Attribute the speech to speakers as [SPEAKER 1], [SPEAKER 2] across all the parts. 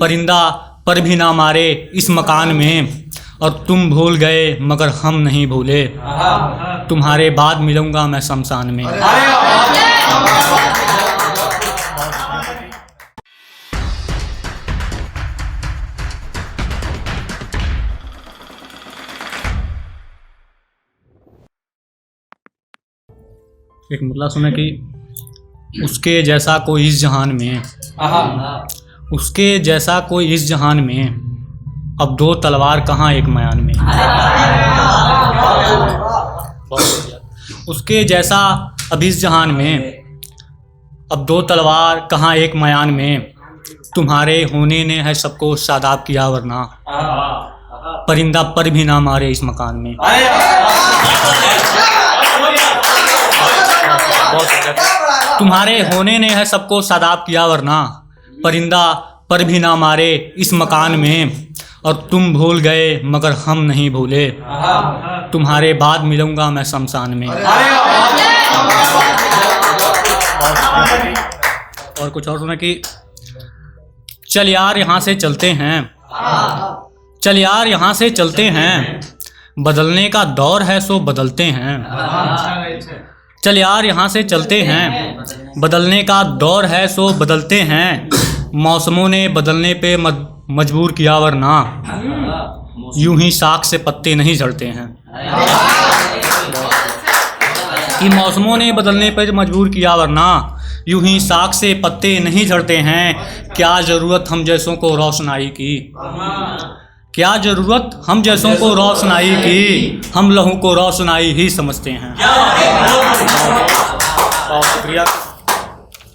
[SPEAKER 1] परिंदा पर भी ना मारे इस मकान में, और तुम भूल गए मगर हम नहीं भूले, तुम्हारे बाद मिलूंगा मैं शमशान में। एक मुतला सुना कि उसके जैसा कोई इस जहान में, उसके जैसा कोई इस जहान में, अब दो तलवार कहाँ एक मयान में। उसके जैसा अब इस जहान में, अब दो तलवार कहाँ एक मयान में, तुम्हारे होने ने है सबको शादाब किया वरना, परिंदा पर भी ना मारे इस मकान में। तुम्हारे होने ने है सबको शादाब किया वरना, परिंदा पर भी ना मारे इस मकान में, और तुम भूल गए मगर हम नहीं भूले, तुम्हारे बाद मिलूंगा मैं शमशान में। और कुछ और सुना कि चल यार यहाँ से चलते हैं, चल यार यहाँ से चलते हैं, बदलने का दौर है सो बदलते हैं। चल यार यहाँ से चलते हैं, बदलने का दौर है सो बदलते हैं, मौसमों ने बदलने पे मजबूर किया वरना, यूं ही साख से पत्ते नहीं झड़ते हैं। कि मौसमों ने बदलने पे मजबूर किया वरना, यूं ही साख से पत्ते नहीं झड़ते हैं। क्या ज़रूरत हम जैसों को रोशनाई की, क्या ज़रूरत हम जैसों को रोशनाई की, हम लहू को रोशनाई ही समझते हैं। बहुत शुक्रिया,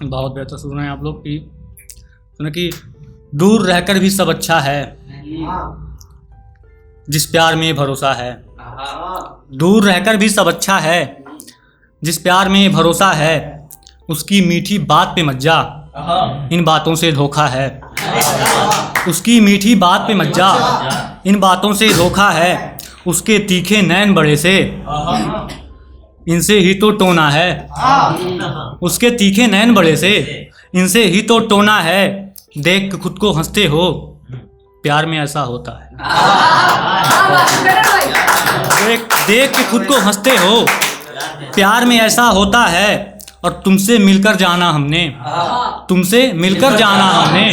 [SPEAKER 1] बहुत बेहतर सुन रहे हैं आप लोग की। सुने कि दूर रहकर भी सब अच्छा है, जिस प्यार में भरोसा है। दूर रहकर भी सब अच्छा है, जिस प्यार में भरोसा है, उसकी मीठी बात पे मत जा, इन बातों से धोखा है। उसकी मीठी बात पे मत जा, इन बातों से धोखा है, उसके तीखे नैन बड़े से, इनसे ही तो टोना है। उसके तीखे नैन बड़े से, इनसे ही तो टोना है, देख के खुद को हंसते हो, प्यार में ऐसा होता है। देख के खुद को हंसते हो, प्यार में ऐसा होता है, और तुमसे मिलकर जाना हमने, तुमसे मिलकर जाना हमने,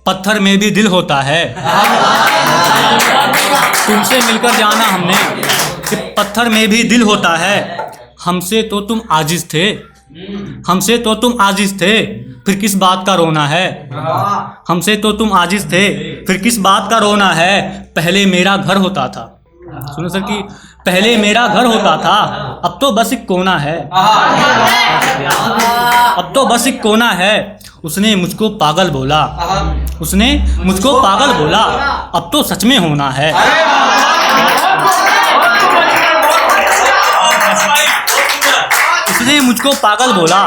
[SPEAKER 1] पत्थर में भी दिल होता है। तुमसे मिलकर जाना हमने, कि पत्थर में भी दिल होता है। हमसे तो तुम आजिज थे, हमसे तो तुम आजिज थे, फिर किस बात का रोना है। हमसे तो तुम आजिज थे, फिर किस बात का रोना है। पहले मेरा घर होता था, सुनो सर कि पहले मेरा घर होता था, अब तो बस एक कोना है। अब तो बस एक कोना है, उसने मुझको पागल बोला, उसने मुझको पागल बोला, अब तो सच में होना है। उसने मुझको पागल बोला,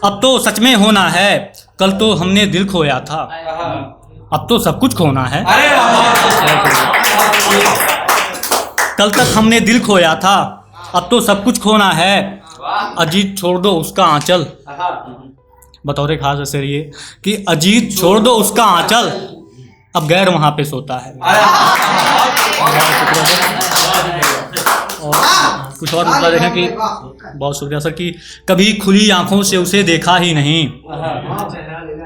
[SPEAKER 1] अब तो सच में होना है। कल तो हमने दिल खोया था, अब तो सब कुछ खोना है। कल तक हमने दिल खोया था, अब तो सब कुछ खोना है। अजीत छोड़ दो उसका आंचल, बतौर खास असर ये कि अजीत छोड़ दो उसका आंचल, अब गैर वहाँ पे सोता है। और कुछ और मतलब देखें कि बहुत शुक्रिया सर कि कभी खुली आंखों से उसे देखा ही नहीं,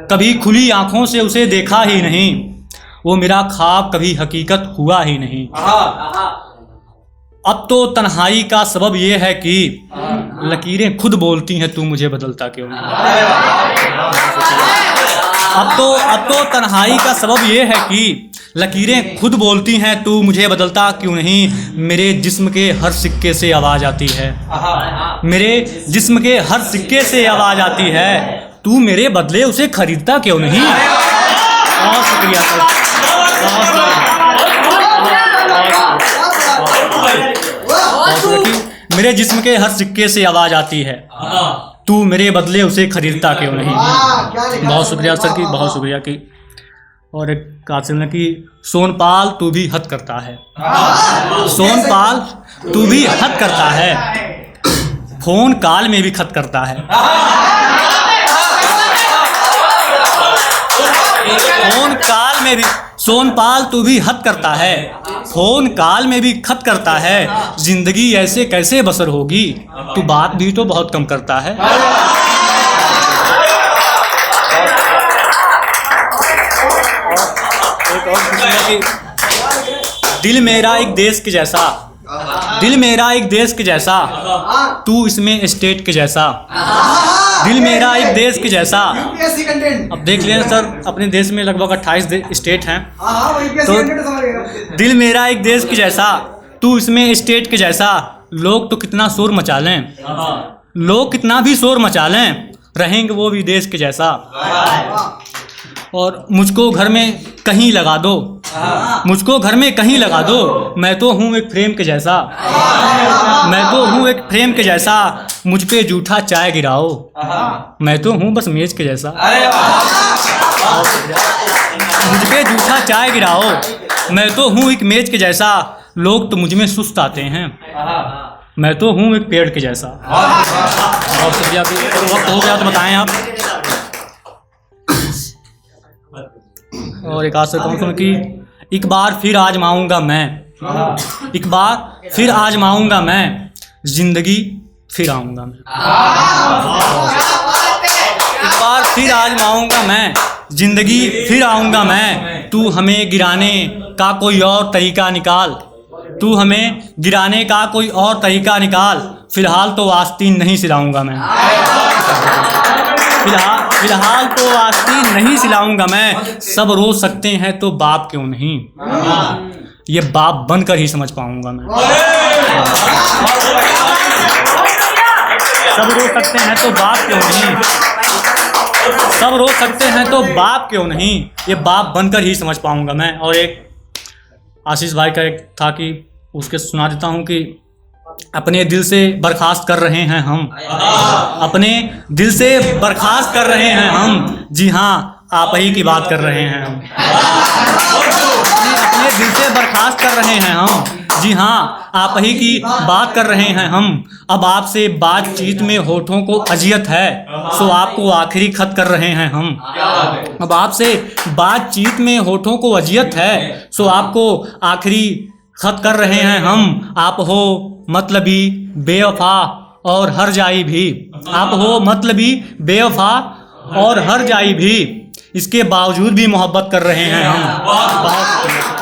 [SPEAKER 1] कभी खुली आंखों से उसे देखा ही नहीं, वो मेरा ख्वाब कभी हकीकत हुआ ही नहीं। अब तो तन्हाई का सबब ये है कि लकीरें खुद बोलती हैं तू मुझे बदलता क्यों नहीं। अब तो तन्हाई का सबब ये है कि लकीरें खुद बोलती हैं तू मुझे बदलता क्यों नहीं। मेरे जिस्म के हर सिक्के से आवाज़ आती है, मेरे जिस्म के हर सिक्के से आवाज़ आती है, तू मेरे बदले उसे खरीदता क्यों नहीं। बहुत शुक्रिया सर, बहुत शुक्रिया। मेरे जिस्म के हर सिक्के से आवाज़ आती है, तू मेरे बदले उसे खरीदता क्यों नहीं। बहुत शुक्रिया सर की, बहुत शुक्रिया की। और एक कासिल ने कि सोनपाल तू भी हद करता है, सोनपाल तू भी हद करता है, फोन कॉल में भी खत करता है, फोन कॉल सोनपाल तू भी हद करता है, फोन कॉल में भी खत करता है, जिंदगी ऐसे कैसे बसर होगी, तू बात भी तो बहुत कम करता है। दिल मेरा एक देश के जैसा, दिल मेरा एक देश के जैसा, तू इसमें स्टेट के जैसा, दिल मेरा एक देश के जैसा। अब देख लेना सर, अपने देश में लगभग 28 स्टेट हैं, तो दिल मेरा एक देश के जैसा, तू इसमें स्टेट के जैसा, लोग तो कितना शोर मचा लें, लोग कितना भी शोर मचा लें, रहेंगे वो भी देश के जैसा। और मुझको घर में कहीं लगा दो, मुझको घर में कहीं लगा दो, मैं तो हूँ एक फ्रेम के जैसा, मैं तो हूँ एक फ्रेम के जैसा, मुझ पे जूठा चाय गिराओ, मैं तो हूँ बस मेज के जैसा, मुझ पे जूठा चाय गिराओ, मैं तो हूँ एक मेज के जैसा, लोग तो मुझ में सुस्त आते हैं, मैं तो हूँ एक पेड़ के जैसा। और वक्त हो गया तो बताएं आप। और एक आध से कहूँ कि एक बार फिर आजमाऊंगा मैं, एक बार फिर आजमाऊंगा मैं, जिंदगी फिर आऊंगा मैं, एक बार फिर आजमाऊंगा मैं, जिंदगी फिर आऊंगा मैं, तू हमें गिराने का कोई और तरीका निकाल, तू हमें गिराने का कोई और तरीका निकाल, फिलहाल तो आस्तीन नहीं सिलाऊंगा मैं, फिलहाल तो आस्तीन नहीं सिलाऊंगा मैं, सब रो सकते हैं तो बाप क्यों नहीं, ये बाप बनकर ही समझ पाऊंगा मैं, सब रो सकते हैं तो बाप क्यों नहीं, सब रो सकते हैं तो बाप क्यों नहीं, ये बाप बनकर ही समझ पाऊंगा मैं। और एक आशीष भाई का एक था कि उसके सुना देता हूँ कि अपने दिल से बर्खास्त कर रहे हैं हम, अपने दिल से बर्खास्त कर रहे हैं हम, जी हाँ आप ही की बात कर रहे हैं हम, अपने दिल से बर्खास्त कर रहे हैं हम, जी हाँ आप ही की बात कर रहे हैं हम, अब आपसे बातचीत में होठों को अजियत है, सो आपको आखिरी खत कर रहे हैं हम, अब आपसे बातचीत में होठों को अजियत है, सो आपको आखिरी खत कर रहे हैं हम, आप हो मतलबी बेवफा और हर जाई भी, आप हो मतलबी बेवफा और हर जाई भी, इसके बावजूद भी मोहब्बत कर रहे हैं हम। बहुत